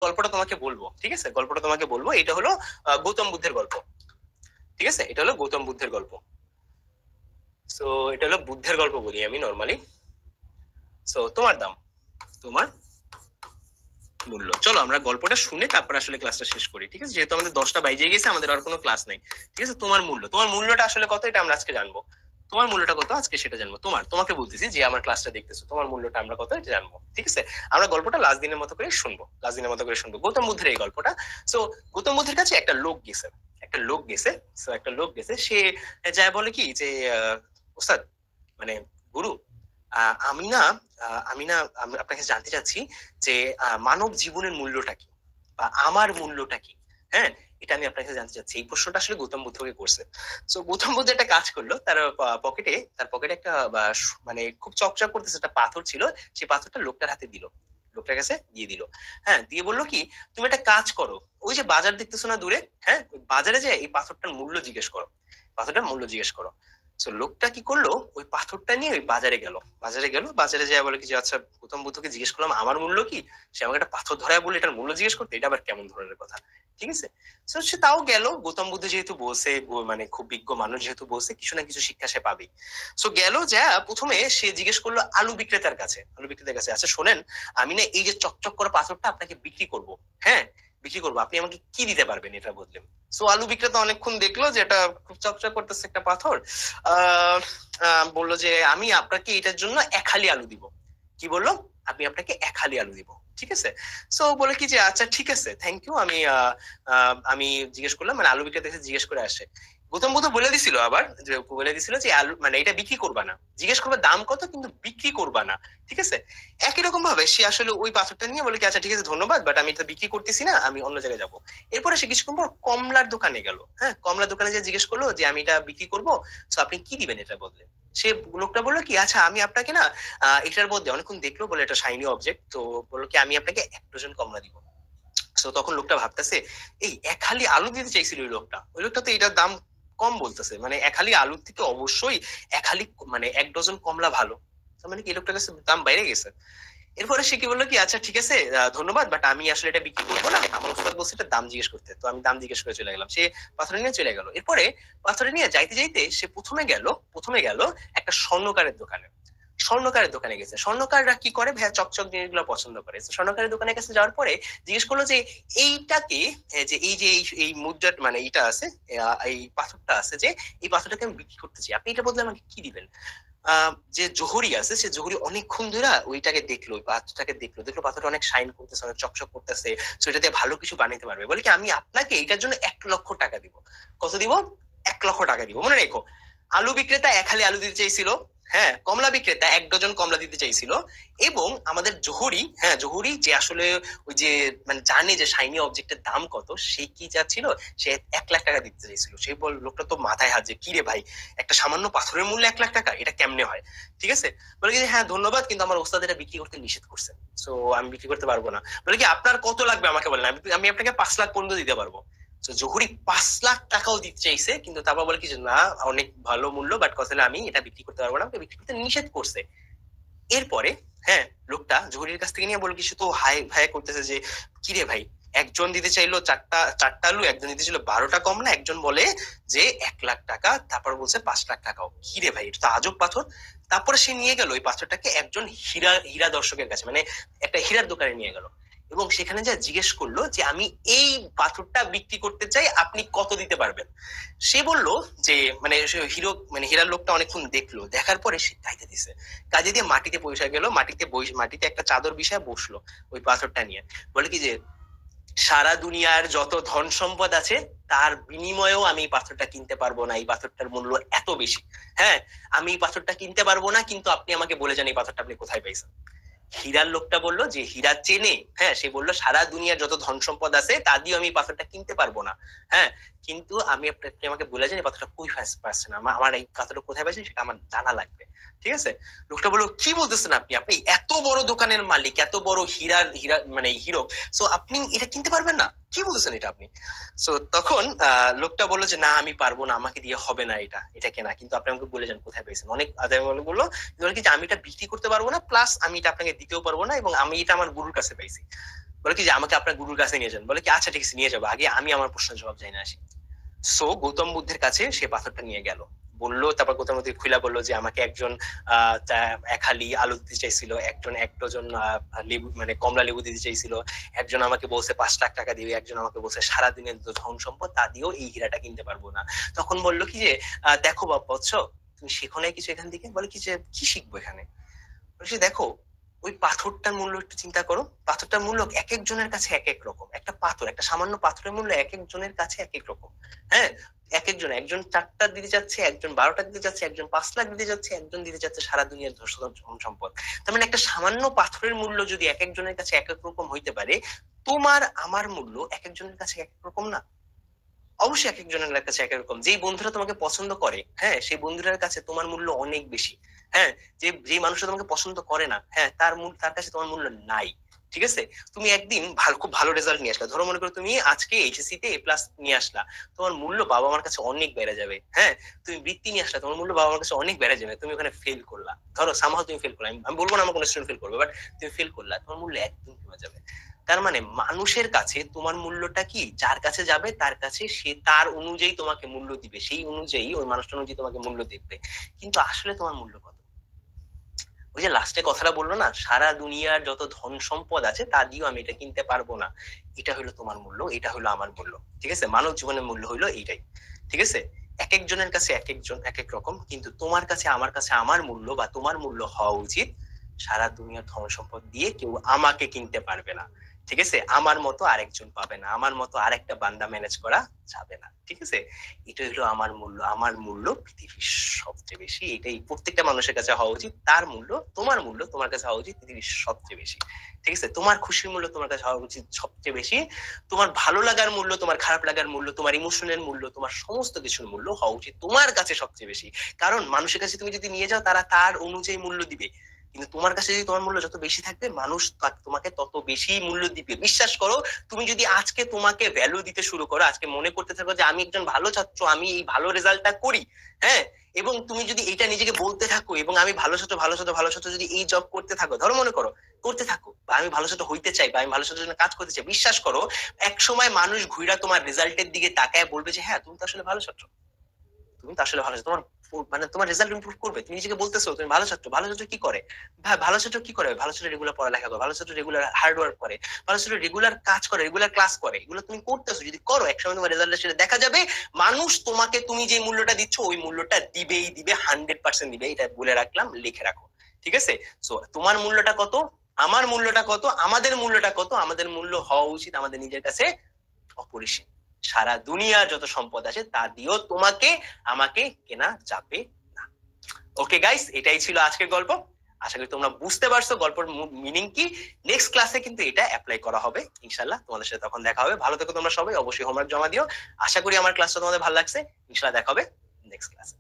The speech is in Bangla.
গল্পটা তোমাকে বলবো, ঠিক আছে? গল্পটা তোমাকে বলবো। এটা হলো গৌতম বুদ্ধের গল্প, ঠিক আছে? এটা হলো গৌতম বুদ্ধের গল্প। সো এটা হলো বুদ্ধের গল্প বলি আমি নর্মালি। সো তোমার দাম, তোমার মূল্য। চলো আমরা গল্পটা শুনে তারপর আসলে ক্লাসটা শেষ করি, ঠিক আছে? যেহেতু আমাদের 10টা বাইজে গেছে, আমাদের আর কোনো ক্লাস নাই, ঠিক আছে? তোমার মূল্য, তোমার মূল্যটা আসলে কত এটা আমরা আজকে জানবো। তোমার মূল্যটা কত আজকে সেটা জানবো। তোমাকে বলতেছি যে আমার ক্লাসটা দেখতেছো, তোমার মূল্যটা আমরা কত এটা জানবো, ঠিক আছে? আমরা গল্পটা লাস্ট দিনের মতো করে শুনবো, লাস্ট দিনের মতো করে শুনবো গৌতম বুদ্ধের এই গল্পটা। সো গৌতম বুদ্ধের কাছে একটা লোক গেছে, একটা লোক গেছে। সো একটা লোক গেছে, সে যায় বলে কি যে ওস্তাদ, মানে গুরু, আমি না আমি আপনাকে জানতে চাচ্ছি যে মানব জীবনের মূল্যটা কি, বা আমার মূল্যটা কি। হ্যাঁ, এটা আমি আপনার কাছে জানতে চাচ্ছি। এই প্রশ্নটা আসলে গৌতম বুদ্ধকে করছে। তো গৌতম বুদ্ধ একটা কাজ করলো, তার পকেটে একটা মানে খুব চকচক করতেছে একটা পাথর ছিল। সেই পাথরটা লোকটার হাতে দিল, লোকটার কাছে দিয়ে দিল। হ্যাঁ, দিয়ে বললো কি, তুমি একটা কাজ করো, ওই যে বাজার দেখতেছো না দূরে, হ্যাঁ, ওই বাজারে যে এই পাথরটার মূল্য জিজ্ঞেস করো, পাথরটার মূল্য জিজ্ঞেস করো। তো লোকটা কি করলো, ওই পাথরটা নিয়ে ওই বাজারে গেল, বাজারে যায় বলে কি যে আচ্ছা, গৌতম বুদ্ধকে জিজ্ঞেস করলাম আমার মূল্য কি, সে আমাকে একটা পাথর ধরায় বলে এটার মূল্য জিজ্ঞেস করতে, এটা আবার কেমন ধরনের কথা, ঠিক আছে? তো সে তাও গেল, গৌতম বুদ্ধ যেহেতু বলছে, মানে খুব বিজ্ঞ মানুষ যেহেতু বলছে, কিছু না কিছু শিক্ষা সে পাবেই। সো গেল, যা প্রথমে সে জিজ্ঞেস করলো আলু বিক্রেতার কাছে, আচ্ছা শোনেন, আমি না এই যে চকচক করা পাথরটা আপনাকে বিক্রি করব, হ্যাঁ বিক্রি করবো, আপনি আমাকে কি দিতে পারবেন এটা বদলে? সো আলু বিক্রেতা অনেকক্ষণ দেখলো যে এটা খুব চকচক করতেছে একটা পাথর। আহ বললো যে আমি আপনাকে এটার জন্য 1 হালি আলু দিব। কি বললো? আমি আপনাকে 1 হালি আলু দিব, ঠিক আছে? সো বলে কি যে আচ্ছা ঠিক আছে, থ্যাংক ইউ। আমি জিজ্ঞেস করলাম, মানে আলু বিক্রেতা এসে জিজ্ঞেস করে আসে। গৌতম বুদ্ধ বলে দিছিল আবার, যে বলে দিছিল যে আলু মানে এটা বিক্রি করবা না, জিজ্ঞেস করবে দাম কত, কিন্তু বিক্রি করবা না, ঠিক আছে? একই রকম ভাবে সে আসলে ওই পাথরটা নিয়ে বলে কি আচ্ছা ঠিক আছে ধন্যবাদ, বাট আমি এটা বিক্রি করতেছি না, আমি অন্য জায়গায় যাবো। এরপরে সে কিছুক্ষণ পর কমলার দোকানে গেল। হ্যাঁ, কমলার দোকানে যে জিজ্ঞেস করলো যে আমি এটা বিক্রি করবো, তো আপনি কি দিবেন এটা বদলে? সে লোকটা বললো কি আচ্ছা আমি আপনাকে না এটার মধ্যে অনেকক্ষণ দেখলো বলে এটা শাইনি অবজেক্ট, তো বললো কি আমি আপনাকে 1 ডজন কমলা দিব। তো তখন লোকটা ভাবতেছে, এই 1 হালি আলু দিতে চাইছিল ওই লোকটা, তো এটার দাম কম বলতেছে, মানে 1 হালি আলুর থেকে অবশ্যই 1 হালি মানে 1 ডজন কমলা ভালো। তার মানে কি এই লোকটার কাছে দাম বাইরে গেছে। এরপরে সে কি বললো কি আচ্ছা ঠিক আছে ধন্যবাদ, বাট আমি আসলে এটা বিক্রি করবো না, আমার উস্তাদ বলছে এটা দাম জিজ্ঞেস করতে, তো আমি দাম জিজ্ঞেস করে চলে গেলাম। সে পাথরে নিয়ে চলে গেল। এরপরে পাথরে নিয়ে যাইতে যাইতে সে প্রথমে গেল একটা স্বর্ণকারের দোকানে। স্বর্ণকারের দোকানে গেছে। স্বর্ণকাররা কি করে ভাইয়া, চকচক জিনিসগুলো পছন্দ করে। তো স্বর্ণকারের দোকানে কাছে যাওয়ার পরে জিজ্ঞেস করলো যে এইটাকে, এই মুদ্রা মানে এইটা আছে, এই পাথরটা আছে, যে এই পাথরটাকে আমি বিক্রি করতে চাই, আপনি এটা বদলে আমাকে কি দিবেন? যে জহুরি আছে, সে জহুরি অনেকক্ষণ ধরে ওইটাকে দেখলো, ওই পাথরটাকে দেখলো পাথরটা অনেক শাইন করতেছে, অনেক চকচক করতেছে, তো এটা দিয়ে ভালো কিছু বানাতে পারবে। বলে কি আমি আপনাকে এটার জন্য 1 লক্ষ টাকা দিব। কত দিব? 1 লক্ষ টাকা দিব। মনে রেখো, আলু বিক্রেতা 1 হালি আলু দিতে চাইছিল, হ্যাঁ, কমলা বিক্রেতা 1 ডজন কমলা দিতে চাইছিল, এবং আমাদের জহুরি, হ্যাঁ জহুরি যে আসলে ওই যে মানে জানে যে শাইনি অবজেক্টের দাম কত, সে কি চাচ্ছিল, সে 1 লাখ টাকা দিতে চাইছিল। সেই লোকটা তো মাথায় হাত, যে কি রে ভাই, একটা সামান্য পাথরের মূল্য 1 লাখ টাকা, এটা কেমনে হয়? ঠিক আছে। বলে কি হ্যাঁ ধন্যবাদ, কিন্তু আমার ওস্তাদ এটা বিক্রি করতে নিষেধ করছে, তো আমি বিক্রি করতে পারবো না। বলে কি আপনার কত লাগবে আমাকে বলেন, আমি আপনাকে 5 লাখ পর্যন্ত দিতে পারবো। তো জহুরি 5 লাখ টাকাও দিতে চাইছে, কিন্তু তারপর বলে কি যে না, অনেক ভালো মূল্য, বাট কথা হলো আমি এটা বিক্রি করতে পারবো না, আমাকে বিক্রি করতে নিষেধ করছে। এরপরে হ্যাঁ, লোকটা জহুরির কাছ থেকে নিয়ে বলে কিছু তো হাই ভাই করতেছে যে কি রে ভাই, একজন দিতে চাইলো চারটা চারটা আলু, একজন দিতে চাইলো 12টা কমলা, একজন বলে যে 1 লাখ টাকা, তারপর বলছে 5 লাখ টাকাও, কি রে ভাই, এটা তো আজব পাথর। তারপরে সে নিয়ে গেল ওই পাথরটাকে একজন হীরা হীরা দর্শকের কাছে, মানে একটা হীরার দোকানে নিয়ে গেল, এবং সেখানে যা জিজ্ঞেস করলো যে আমি এই পাথরটা বিক্রি করতে চাই, আপনি কত দিতে পারবেন? সে বলল যে মানে হীরার লোকটা অনেকক্ষণ দেখলো, দেখার পরে সে কাইতে দিছে, কাজে দিয়ে মাটিতে পয়সা গেল, মাটিতে একটা চাদর বিছায় বসলো ওই পাথরটা নিয়ে। বলে কি যে সারা দুনিয়ার যত ধন সম্পদ আছে তার বিনিময়েও আমি এই পাথরটা কিনতে পারবো না, এই পাথরটার মূল্য এত বেশি। হ্যাঁ, আমি এই পাথরটা কিনতে পারবো না, কিন্তু আপনি আমাকে বলে যান এই পাথরটা আপনি কোথায় পাইছেন। হীরার লোকটা বললো যে হীরা চেনে, হ্যাঁ, সে বললো সারা দুনিয়ার যত ধন সম্পদ আছে তা দিয়ে আমি এই পাথরটা কিনতে পারবো না, হ্যাঁ, কিন্তু আপনি আমাকে বলে যান এই পাথরটা কই পাচ্ছেন, আমার এই পাথরটা কোথায় পাচ্ছেন সেটা আমার জানা লাগবে, ঠিক আছে? লোকটা বললো কি বলতেছেন আপনি, আপনি এত বড় দোকানের মালিক, এত বড় হীরা মানে হিরো, সো আপনি এটা কিনতে পারবেন না, কি বলতেছেন এটা আপনি? সো তখন লোকটা বললো যে না আমি পারবো না, আমাকে দিয়ে হবে না এটা কেনা, কিন্তু আপনি আমাকে বলে যান কোথায় পেয়েছেন। অনেক আদায় বললো কি যে আমি এটা বিক্রি করতে পারবো না, প্লাস আমি এটা আপনাকে দিতেও পারবো না, এবং আমি এটা আমার গুরুর কাছে পাইছি। বলে কি যে আমাকে আপনার গুরুর কাছে নিয়ে যান। বলে কি আচ্ছা ঠিক আছে নিয়ে যাবো, আগে আমি আমার প্রশ্নের জবাব চাই না আসি। সো গৌতম বুদ্ধের কাছে সে পাথরটা নিয়ে গেল, বললো, তারপর গৌতম বুদ্ধ খুলে বললো যে আমাকে একজন এক হালি আলু দিতে চাইছিল, একজন 1 ডজন লেবু মানে কমলা লেবু দিতে চাইছিল, একজন আমাকে বলছে 5 লাখ টাকা দিবে, একজন আমাকে বলছে সারাদিনের ধন সম্পদ তা দিয়েও এই হীরাটা কিনতে পারবো না। তখন বললো কি যে দেখো বাপ বৎস, তুমি শেখো নাই কিছু এখান থেকে? বলে কি যে কি শিখবো এখানে? বলছি দেখো ওই পাথরটার মূল্য একটু চিন্তা করো, পাথরটার মূল্য এক একজনের কাছে এক এক রকম। একটা পাথর, একটা সামান্য পাথরের মূল্য এক একজনের কাছে এক এক রকম। হ্যাঁ, এক একজন, একজন 4টা দিতে যাচ্ছে, একজন 12টা দিতে যাচ্ছে, একজন 5 লাখ দিতে যাচ্ছে, একজন দিতে যাচ্ছে সারা দুনিয়ার ধন সম্পদ। তার মানে একটা সামান্য পাথরের মূল্য যদি এক একজনের কাছে এক এক রকম হইতে পারে, তোমার আমার মূল্য এক একজনের কাছে এক এক রকম না? অবশ্যই এক একজনের কাছে এক এক রকম। যেই বন্ধুরা তোমাকে পছন্দ করে, হ্যাঁ, সেই বন্ধুদের কাছে তোমার মূল্য অনেক বেশি। হ্যাঁ, যে মানুষটা তোমাকে পছন্দ করে না, হ্যাঁ, তার কাছে তোমার মূল্য নাই। ঠিক আছে? তুমি একদিন খুব ভালো রেজাল্ট নিয়ে আসলা, ধরো মনে করো তুমি আজকে এইচএসসি তে A+ নিয়ে আসলা, তোমার মূল্য বাবা মার কাছে অনেক বেড়ে যাবে। হ্যাঁ, তুমি বৃত্তি নিয়ে আসলা, তোমার মূল্য বাবা মার কাছে অনেক বেড়ে যাবে। তুমি ওখানে ফেল করলা, ধরো সামহাও তুমি ফেল করলা, আমি বলবো না আমার কোনো স্টুডেন্ট ফেল করবে, বাট তুমি ফেল করলা, তোমার মূল্য একদম কমে যাবে। তার মানে মানুষের কাছে তোমার মূল্যটা কি, যার কাছে যাবে তার কাছে সে তার অনুযায়ী তোমাকে মূল্য দিবে, সেই অনুযায়ী ওই মানুষটা অনুযায়ী তোমাকে মূল্য দিবে। কিন্তু আসলে তোমার মূল্য কত? ওই যে লাস্টে কথাটা বললো না, সারা দুনিয়ার যত ধন সম্পদ আছে তা দিয়েও আমি এটা কিনতে পারবো না। এটা হলো তোমার মূল্য, এটা হলো আমার মূল্য। ঠিক আছে? মানব জীবনের মূল্য হলো এইটাই। ঠিক আছে? এক একজনের কাছে এক একজন এক এক রকম, কিন্তু তোমার কাছে আমার মূল্য বা তোমার মূল্য হওয়া উচিত সারা দুনিয়ার ধন সম্পদ দিয়ে কেউ আমাকে কিনতে পারবে না। ঠিক আছে? আমার মতো আরেকজন পাবে না, আমার মতো আরেকটা বান্দা ম্যানেজ করা যাবে না। ঠিক আছে? এটা হলো আমার মূল্য, আমার মূল্য পৃথিবীর সবচেয়ে বেশি। এটাই প্রত্যেকটা মানুষের কাছে হওয়া উচিত। তার মূল্য, তোমার মূল্য তোমার কাছে হওয়া উচিত পৃথিবীর সবচেয়ে বেশি। ঠিক আছে? তোমার খুশির মূল্য তোমার কাছে হওয়া উচিত সবচেয়ে বেশি। তোমার ভালো লাগার মূল্য, তোমার খারাপ লাগার মূল্য, তোমার ইমোশনের মূল্য, তোমার সমস্ত কিছুর মূল্য হওয়া উচিত তোমার কাছে সবচেয়ে বেশি। কারণ মানুষের কাছে তুমি যদি নিয়ে যাও, তারা তার অনুযায়ী মূল্য দিবে। কিন্তু তোমার কাছে যদি তোমার মূল্য যত বেশি থাকবে, মানুষ তোমাকে তত বেশি মূল্য দিবে। বিশ্বাস করো, তুমি যদি আজকে তোমাকে ভ্যালু দিতে শুরু করো, আজকে মনে করতে থাকো যে আমি একজন ভালো ছাত্র, আমি এই ভালো রেজাল্টটা করি, হ্যাঁ, এবং তুমি যদি এটা নিজেকে বলতে থাকো, এবং আমি ভালো ছাত্র ভালো ছাত্র ভালো ছাত্র যদি এই জব করতে থাকো, ধরো মনে করো করতে থাকো, বা আমি ভালো ছাত্র হইতে চাই, বা আমি ভালো ছাত্রের জন্য কাজ করতে চাই, বিশ্বাস করো এক সময় মানুষ ঘুরে তোমার রেজাল্টের দিকে তাকায় বলবে যে হ্যাঁ তুমি তো আসলে ভালো ছাত্র, তুমি তো আসলে ভালো ছাত্র। তোমার মানে তোমার রেজাল্ট ইমপ্রুভ করবে। তুমি নিজেকে বলতেছো তুমি ভালো ছাত্র, ভালো ছাত্র কি করে? ভাই ভালো ছাত্র কি করে? ভালো ছাত্র রেগুলার পড়ালেখা করে, ভালো ছাত্র রেগুলার হার্ড ওয়ার্ক করে, ভালো ছাত্র রেগুলার কাজ করে, রেগুলার ক্লাস করে। এগুলো তুমি করতেছো, যদি করো একসময় তোমার রেজাল্ট সেটা দেখা যাবে। মানুষ তোমাকে তুমি যে মূল্যটা দিচ্ছ ওই মূল্যটা দিবেই দিবে, 100% দিবে। এটা বলে রাখলাম, লিখে রাখো। ঠিক আছে? সো তোমার মূল্যটা কত, আমার মূল্যটা কত, আমাদের মূল্যটা কত? আমাদের মূল্য হওয়া উচিত আমাদের নিজের কাছে অপরিসীম। সারা দুনিয়ার যত সম্পদ আছে তা দিয়েও তোমাকে আমাকে কেনা যাবে না। ওকে গাইস, এটাই ছিল আজকের গল্প। আশা করি তোমরা বুঝতে পারছো গল্পের মিনিং কি। নেক্সট ক্লাসে কিন্তু এটা অ্যাপ্লাই করা হবে ইনশাল্লাহ। তোমাদের সাথে তখন দেখা হবে। ভালো থেকো তোমরা সবাই, অবশ্যই হোমওয়ার্ক জমা দিও। আশা করি আমার ক্লাসটা তোমাদের ভালো লাগছে। ইনশাল্লাহ দেখা হবে নেক্সট ক্লাসে।